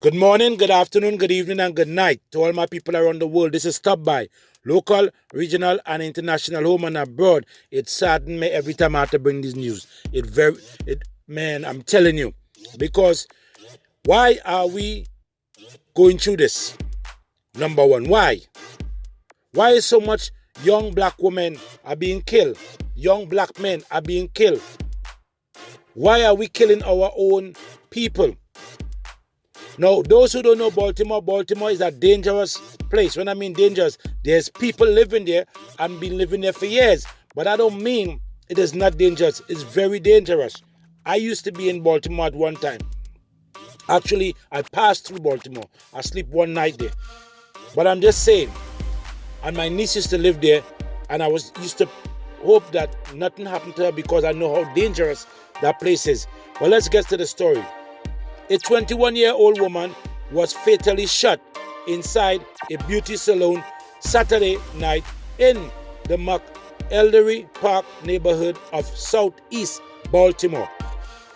Good morning, good afternoon, good evening, and good night to all my people around the world. This is Stop By, local, regional, and international, home and abroad. It saddens me every time I have to bring this news. Man, I'm telling you, because why are we going through this? Number one, why? Why is so much young black women are being killed? Young black men are being killed. Why are we killing our own people? Now, those who don't know Baltimore, Baltimore is a dangerous place. When I mean dangerous, there's people living there and been living there for years. But I don't mean it is not dangerous. It's very dangerous. I used to be in Baltimore at one time. Actually, I passed through Baltimore. I sleep one night there. But I'm just saying, and my niece used to live there, and I used to hope that nothing happened to her because I know how dangerous that place is. But let's get to the story. A 21-year-old woman was fatally shot inside a beauty salon Saturday night in the McElderry Park neighborhood of Southeast Baltimore.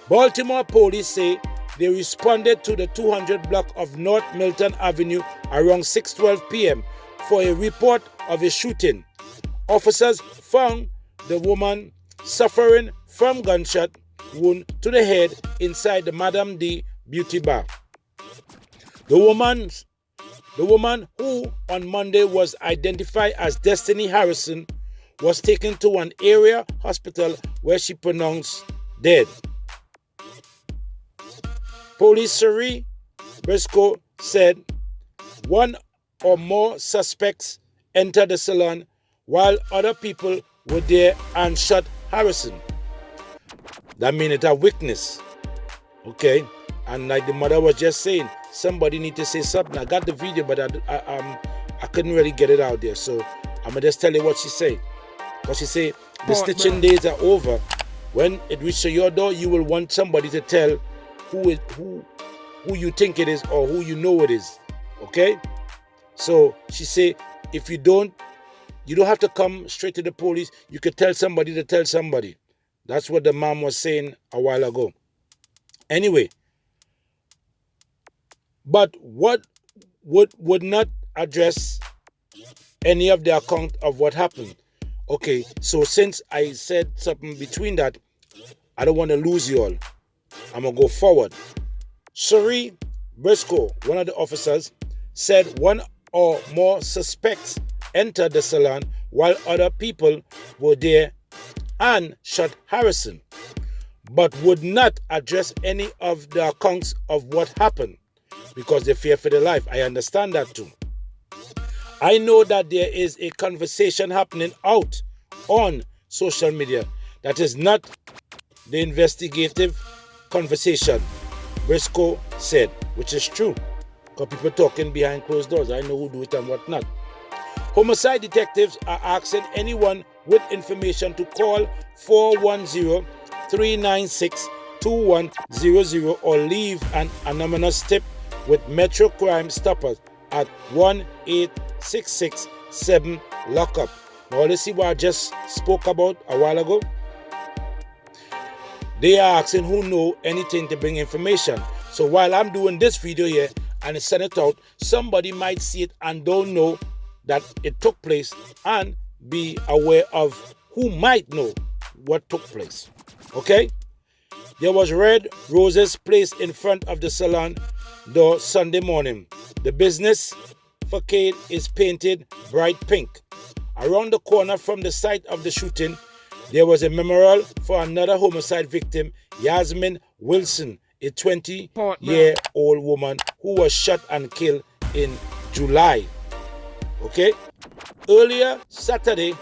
Baltimore police say they responded to the 200 block of North Milton Avenue around 6:12 p.m. for a report of a shooting. Officers found the woman suffering from gunshot wound to the head inside the Madame D beauty bar. The woman who on Monday was identified as Destiny Harrison was taken to an area hospital where she pronounced dead. Police Sherry Briscoe said one or more suspects entered the salon while other people were there and shot Harrison. That means it's a witness. Okay? And like the mother was just saying, somebody need to say something. I got the video, but I couldn't really get it out there. So I'm going to just tell you what she said. Because she said, the stitching days are over. When it reaches your door, you will want somebody to tell who you think it is or who you know it is. Okay? So she said, if you don't have to come straight to the police. You could tell somebody to tell somebody. That's what the mom was saying a while ago. Anyway, but what would not address any of the account of what happened. Okay, so since I said something between that, I don't want to lose you all. I'm going to go forward. Sherry Briscoe, one of the officers, said one or more suspects entered the salon while other people were there and shot Harrison, but would not address any of the accounts of what happened because they fear for their life. I understand that too. I know that there is a conversation happening out on social media that is not the investigative conversation, Briscoe said, which is true. Because people talking behind closed doors. I know who do it and what not. Homicide detectives are asking anyone with information to call 410-396-2100 or leave an anonymous tip with Metro Crime Stoppers at 1-866-7-LOCK-UP. Now let's see what I just spoke about a while ago. They are asking who know anything to bring information. So while I'm doing this video here and send it out, somebody might see it and don't know that it took place and be aware of who might know what took place. Okay? There was red roses placed in front of the salon door Sunday morning. The business facade is painted bright pink. Around the corner from the site of the shooting, there was a memorial for another homicide victim, Yasmin Wilson, a 20-year-old woman who was shot and killed in July. Okay? Earlier Saturday,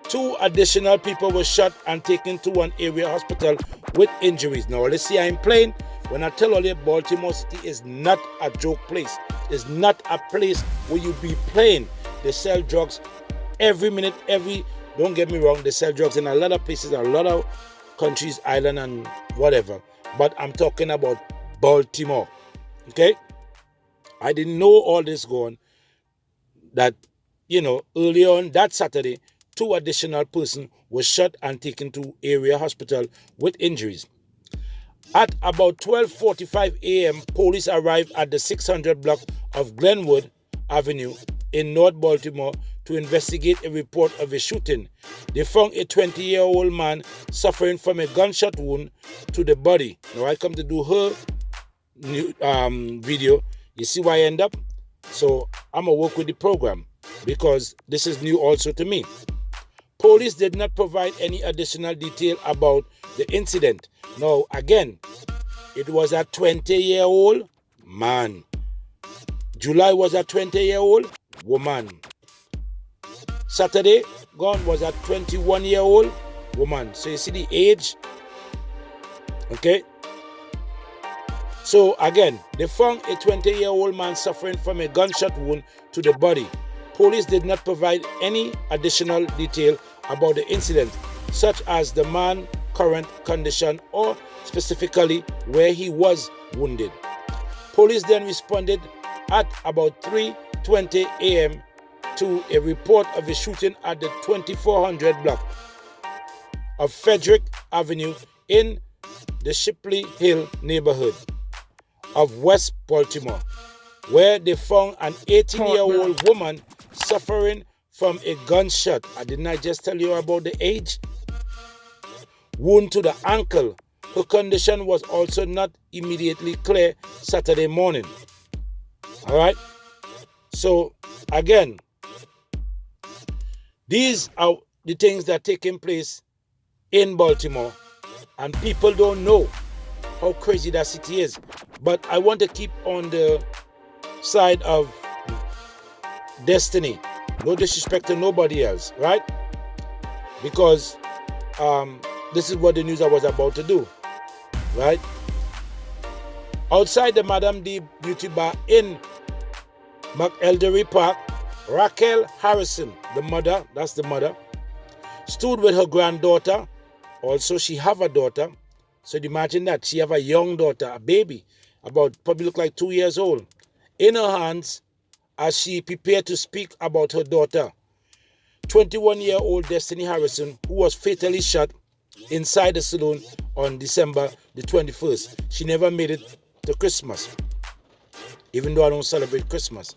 2 additional people were shot and taken to an area hospital with injuries. Now, let's see, I'm playing. When I tell all you, Baltimore City is not a joke place. It's not a place where you be playing. They sell drugs every minute, don't get me wrong, they sell drugs in a lot of places, a lot of countries, island and whatever. But I'm talking about Baltimore. Okay? I didn't know all this going. That, earlier on that Saturday, 2 additional persons were shot and taken to area hospital with injuries. At about 12:45 a.m., police arrived at the 600 block of Glenwood Avenue in North Baltimore to investigate a report of a shooting. They found a 20-year-old man suffering from a gunshot wound to the body. Now I come to do her video. You see why I end up? So I'm going to work with the program because this is new also to me. Police did not provide any additional detail about the incident. Now, again, it was a 20-year-old man. July was a 20-year-old woman. Saturday gone was a 21-year-old woman. So you see the age? Okay. So again, they found a 20-year-old man suffering from a gunshot wound to the body. Police did not provide any additional detail about the incident, such as the man's current condition or specifically where he was wounded. Police then responded at about 3:20 a.m. to a report of a shooting at the 2400 block of Frederick Avenue in the Shipley Hill neighborhood of West Baltimore, where they found an 18-year-old woman suffering from a gunshot. Didn't I just tell you about the age? Wound to the ankle. Her condition was also not immediately clear Saturday morning. All right? So, again, these are the things that are taking place in Baltimore, and people don't know how crazy that city is. But I want to keep on the side of destiny. No disrespect to nobody else, right? Because this is what the news I was about to do, right? Outside the Madame D Beauty Bar in McElderry Park, Raquel Harrison, the mother, that's the mother, stood with her granddaughter. Also, she have a daughter. So imagine that. She have a young daughter, a baby, about probably look like 2 years old, in her hands as she prepared to speak about her daughter, 21-year-old Destiny Harrison, who was fatally shot inside the saloon on December the 21st. She never made it to Christmas, even though I don't celebrate Christmas.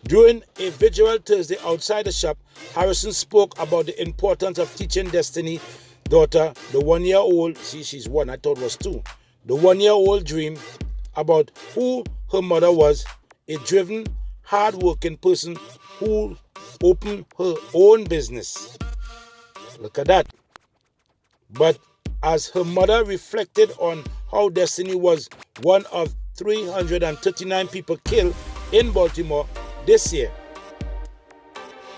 During a vigil Thursday outside the shop, Harrison spoke about the importance of teaching Destiny daughter, the 1-year-old, see, she's one, I thought it was two, the 1-year-old dream about who her mother was, a driven, hard-working person who opened her own business. Look at that. But as her mother reflected on how Destiny was one of 339 people killed in Baltimore this year,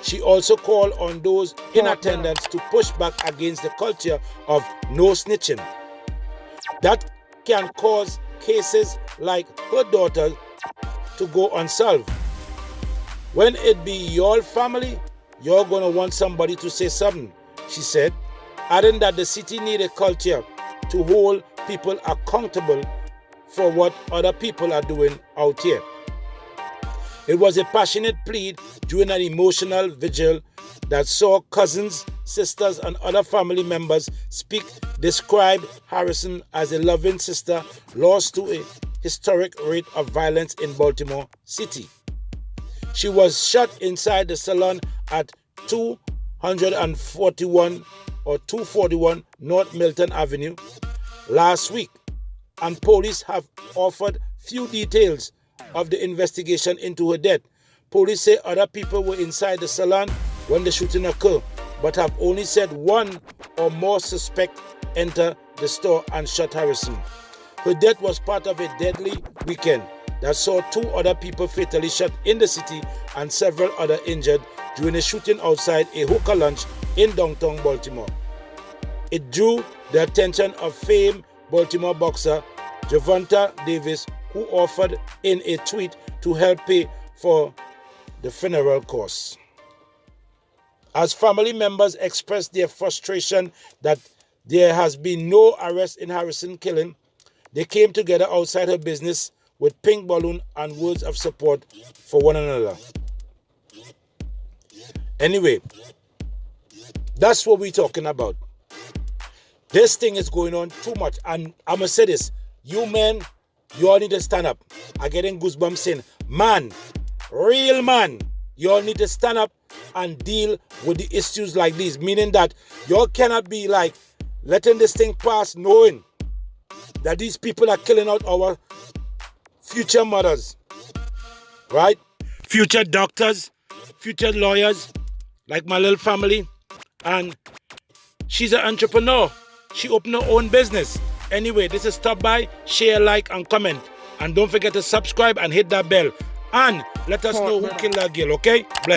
she also called on those in attendance to push back against the culture of no snitching. That can cause cases like her daughter to go unsolved. When it be your family, you're going to want somebody to say something, she said, adding that the city need a culture to hold people accountable for what other people are doing out here. It was a passionate plea during an emotional vigil that saw cousins, sisters, and other family members speak, described Harrison as a loving sister lost to a historic rate of violence in Baltimore City. She was shot inside the salon at 241 or 241 North Milton Avenue last week, and police have offered few details of the investigation into her death. Police say other people were inside the salon when the shooting occurred, but have only said one or more suspects entered the store and shot Harrison. Her death was part of a deadly weekend that saw 2 other people fatally shot in the city and several others injured during a shooting outside a hookah lunch in downtown Baltimore. It drew the attention of famed Baltimore boxer Gervonta Davis, who offered in a tweet to help pay for the funeral costs. As family members expressed their frustration that there has been no arrest in Harrison killing, they came together outside her business with pink balloon and words of support for one another. Anyway, that's what we're talking about. This thing is going on too much, and I'm going to say this, You men, you all need to stand up. I'm getting goosebumps saying, man, real man, you all need to stand up and deal with the issues like these. Meaning that you all cannot be like letting this thing pass knowing that these people are killing out our future mothers, right? Future doctors, future lawyers, like my little family. And she's an entrepreneur. She opened her own business. Anyway, this is Stop By. Share, like, and comment. And don't forget to subscribe and hit that bell. And let us know who killed that girl, okay? Bless.